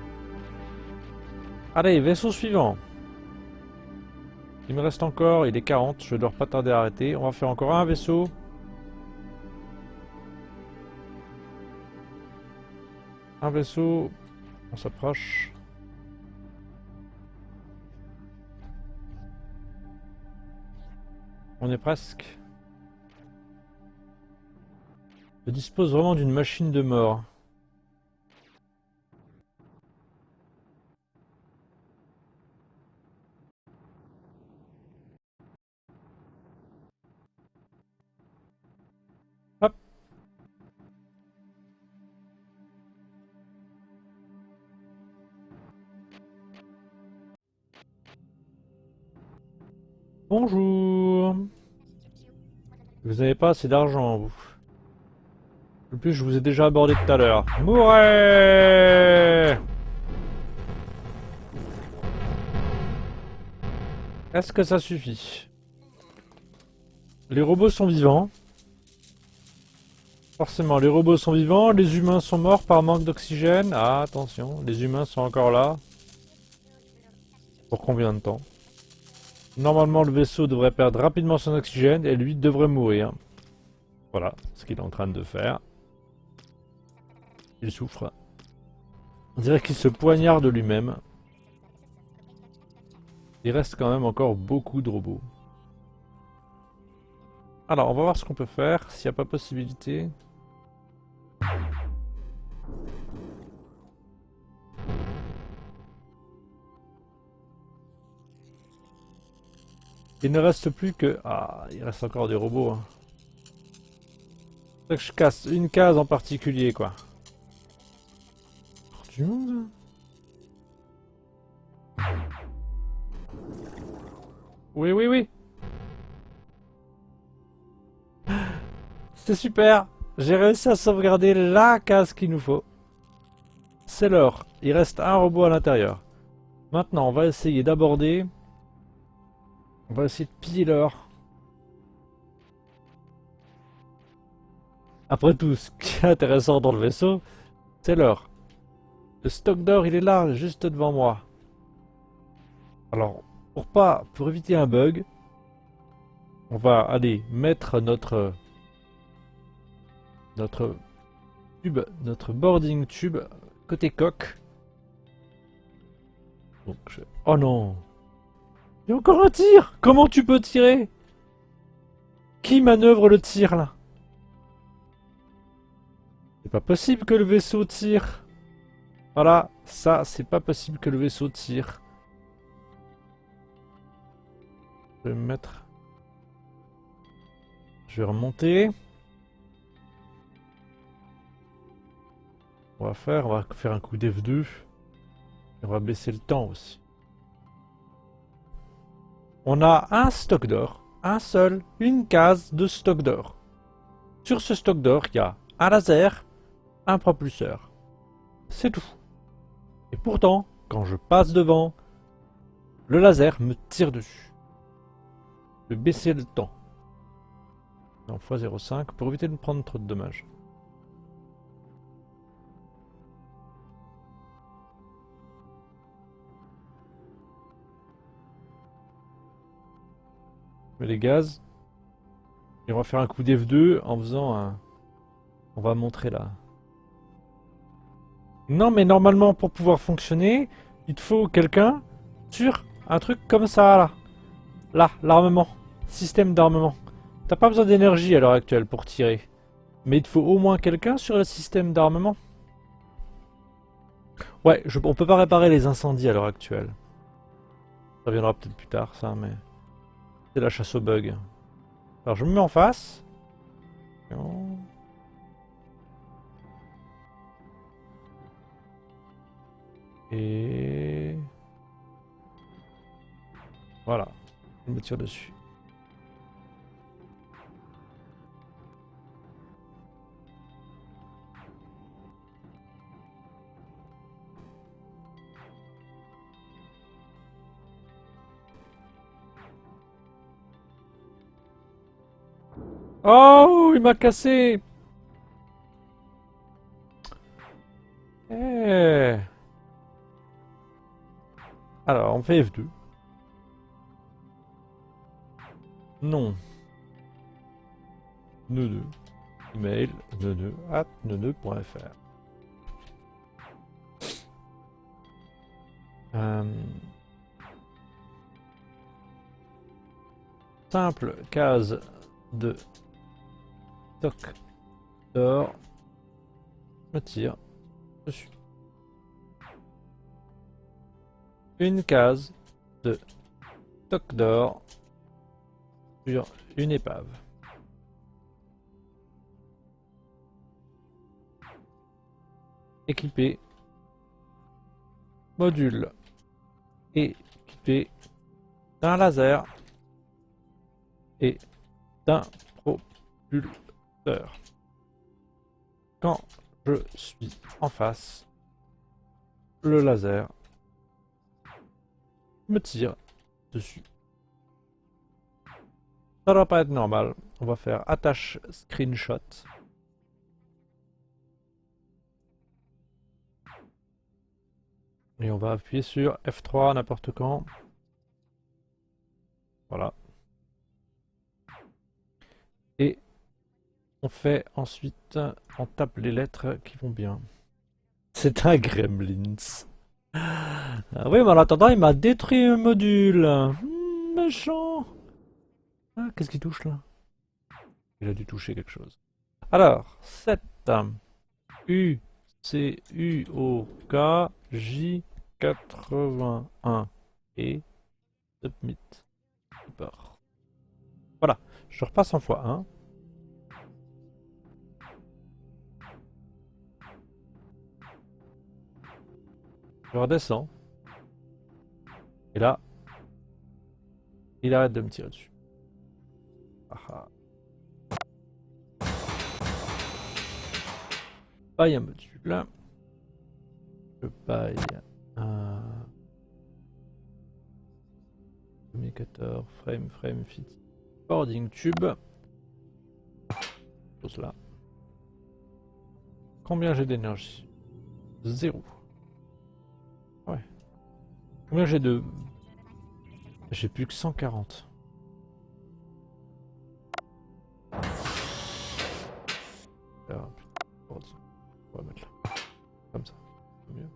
Allez, vaisseau suivant. Il me reste encore, il est 40, je dois pas tarder à arrêter. On va faire encore un vaisseau. Un vaisseau. On s'approche. On est presque. Je dispose vraiment d'une machine de mort. Hop. Bonjour. Vous n'avez pas assez d'argent, vous. En plus, je vous ai déjà abordé tout à l'heure. Mourez! Est-ce que ça suffit? Les robots sont vivants. Forcément, les robots sont vivants, les humains sont morts par manque d'oxygène. Ah, attention, les humains sont encore là. Pour combien de temps? Normalement, le vaisseau devrait perdre rapidement son oxygène et lui devrait mourir. Voilà ce qu'il est en train de faire. Il souffre. On dirait qu'il se poignarde lui-même. Il reste quand même encore beaucoup de robots. Alors, on va voir ce qu'on peut faire, s'il n'y a pas possibilité. Il ne reste plus que... Ah, il reste encore des robots. Hein. Faut que je casse une case en particulier, quoi. Du monde. Oui, oui, oui. C'est super. J'ai réussi à sauvegarder la case qu'il nous faut. C'est l'heure. Il reste un robot à l'intérieur. Maintenant, on va essayer d'aborder. On va essayer de piller l'or. Après tout, ce qui est intéressant dans le vaisseau, c'est l'or. Le stock d'or, il est là, juste devant moi. Alors, pour éviter un bug, on va aller mettre notre tube, notre boarding tube côté coque. Donc, oh non! Il y a encore un tir! Comment tu peux tirer? Qui manœuvre le tir là? C'est pas possible que le vaisseau tire. Voilà, ça, c'est pas possible que le vaisseau tire. Je vais me mettre. Je vais remonter. On va faire un coup d'F2. Et on va baisser le temps aussi. On a un stock d'or. Un seul, une case de stock d'or. Sur ce stock d'or, il y a un laser, un propulseur. C'est tout. Et pourtant, quand je passe devant, le laser me tire dessus. Je vais baisser le temps. En x0,5 pour éviter de me prendre trop de dommages. Je mets les gaz. Et on va faire un coup d'F2 en faisant un... On va montrer là. Non mais normalement pour pouvoir fonctionner, il te faut quelqu'un sur un truc comme ça là. Là, l'armement. Système d'armement. T'as pas besoin d'énergie à l'heure actuelle pour tirer. Mais il te faut au moins quelqu'un sur le système d'armement. Ouais, on peut pas réparer les incendies à l'heure actuelle. Ça viendra peut-être plus tard ça, mais... C'est la chasse aux bugs. Alors je me mets en face. Et... Voilà. Je me tire dessus. Oh, il m'a cassé. Eh. Alors, on fait F2. Non. Neuneu. Email neuneu@neuneu.fr. Simple case de stock d'or. Je tire dessus. Une case de stock d'or sur une épave. Équipé. Module équipé d'un laser et d'un propulseur. Quand je suis en face, le laser me tire dessus. Ça doit pas être normal. On va faire attache screenshot. Et on va appuyer sur F3 n'importe quand. Voilà. Et on fait ensuite, on tape les lettres qui vont bien. C'est un Gremlins. Ah oui, mais en attendant, il m'a détruit un module. Méchant. Ah, qu'est-ce qu'il touche là? Il a dû toucher quelque chose. Alors, 7 U C U O K J 81 et submit. Super. Voilà, je repasse en x1. Je redescends. Et là, Il arrête de me tirer dessus. Ah ah. Paille un module. Je paille un communicateur, frame, fit, boarding tube. Chose là. Combien j'ai d'énergie? 0. Ouais. Combien j'ai de... J'ai plus que 140. On va mettre là. Comme ça. C'est mieux.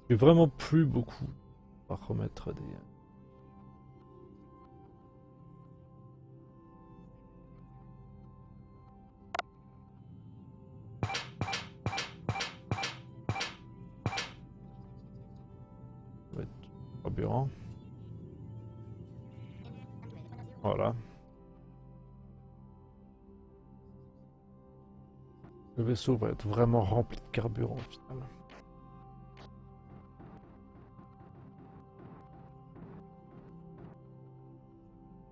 J'ai vraiment plus beaucoup. On va remettre des... On va mettre du carburant. Voilà. Le vaisseau va être vraiment rempli de carburant au final.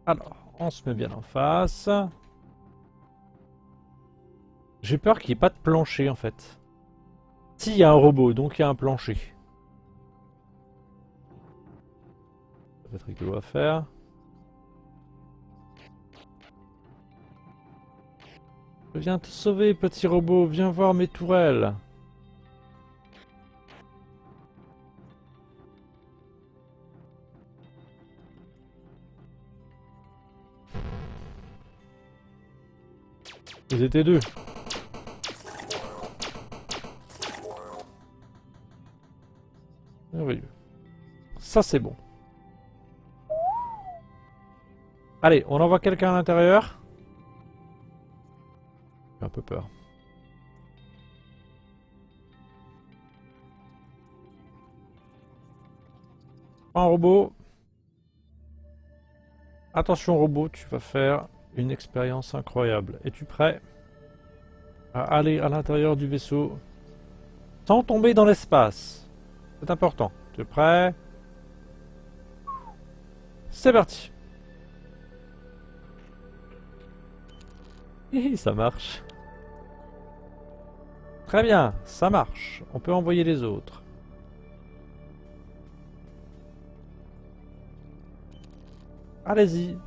Alors, on se met bien en face. J'ai peur qu'il n'y ait pas de plancher en fait. Si, il y a un robot, donc il y a un plancher. Ça va être rigolo à faire. Je viens te sauver, petit robot, viens voir mes tourelles. Ils étaient deux. Merveilleux. Ça c'est bon. Allez, on envoie quelqu'un à l'intérieur. J'ai un peu peur. Un robot. Attention robot, tu vas faire une expérience incroyable. Es-tu prêt à aller à l'intérieur du vaisseau sans tomber dans l'espace? C'est important. Tu es prêt? C'est parti. Hihi, ça marche. Très bien, ça marche. On peut envoyer les autres. Allez-y.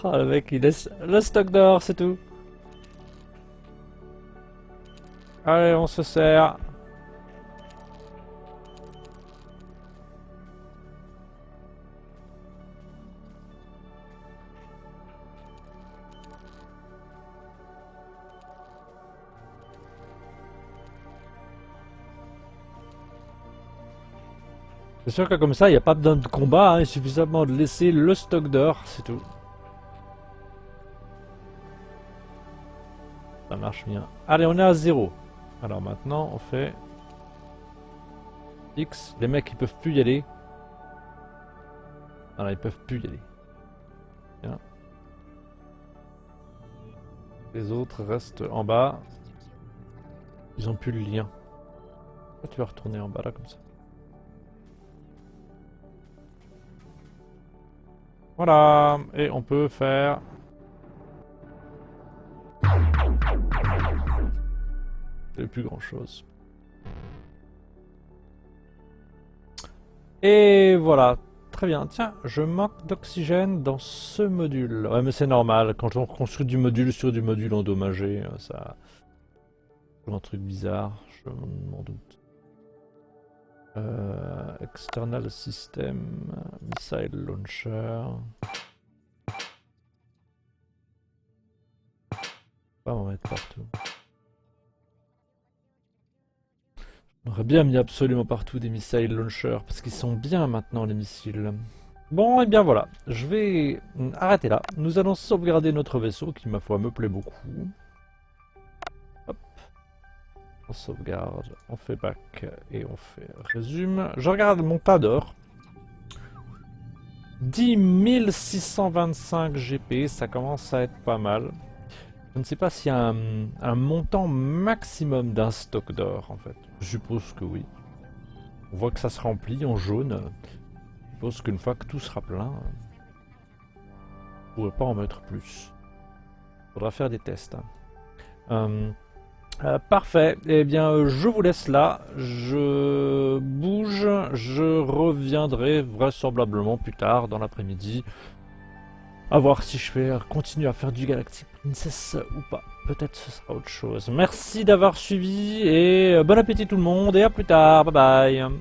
Ah, le mec, il laisse le stock d'or, c'est tout. Allez, on se sert. C'est sûr que comme ça, il n'y a pas besoin de combat, hein, il suffit suffisamment de laisser le stock d'or, c'est tout. Ça marche bien. Allez, on est à 0. Alors maintenant, on fait X. Les mecs, ils peuvent plus y aller. Alors, ils peuvent plus y aller. Bien. Les autres restent en bas. Ils ont plus le lien. Pourquoi tu vas retourner en bas là comme ça? Voilà. Et on peut faire... plus grand chose. Et voilà, très bien. Tiens, je manque d'oxygène dans ce module. Ouais, mais c'est normal. Quand on construit du module sur du module endommagé, ça... C'est un truc bizarre, je m'en doute. External System, Missile Launcher. On va en mettre partout. On aurait bien mis absolument partout des missiles launchers, parce qu'ils sont bien maintenant les missiles. Bon, et bien voilà, je vais arrêter là. Nous allons sauvegarder notre vaisseau, qui ma foi me plaît beaucoup. Hop. On sauvegarde, on fait back et on fait résume. Je regarde mon tas d'or. 10 625 GP, ça commence à être pas mal. Je ne sais pas s'il y a un montant maximum d'un stock d'or en fait. Je suppose que oui. On voit que ça se remplit en jaune. Je suppose qu'une fois que tout sera plein, on ne pourrait pas en mettre plus. Faudra faire des tests. Parfait. Eh bien, je vous laisse là. Je bouge. Je reviendrai vraisemblablement plus tard dans l'après-midi. À voir si je vais continuer à faire du Galactic Princess ou pas. Peut-être ce sera autre chose. Merci d'avoir suivi et bon appétit tout le monde et à plus tard. Bye bye.